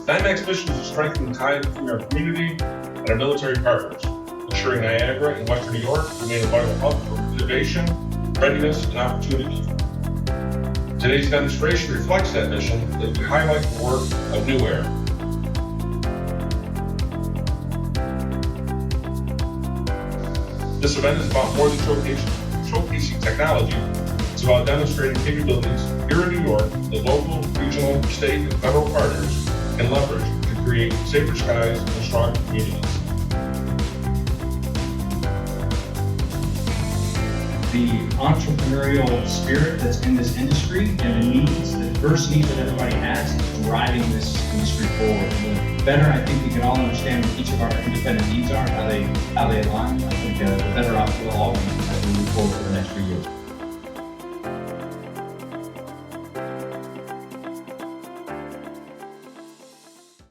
NIMAC's mission is to strengthen the ties between our community and our military partners, ensuring Niagara and Western New York remain a vital hub for innovation, readiness, and opportunity. Today's demonstration reflects that mission as we highlight the work of NUAIR. This event is about more than showcasing technology. It's about demonstrating capabilities here in New York that local, regional, state, and federal partners can leverage to create safer skies and stronger communities. The entrepreneurial spirit that's in this industry and the diverse needs that everybody has is driving this industry forward. And the better I think we can all understand what each of our independent needs are, how they align, I think the better off we'll all be as we move forward for the next few years.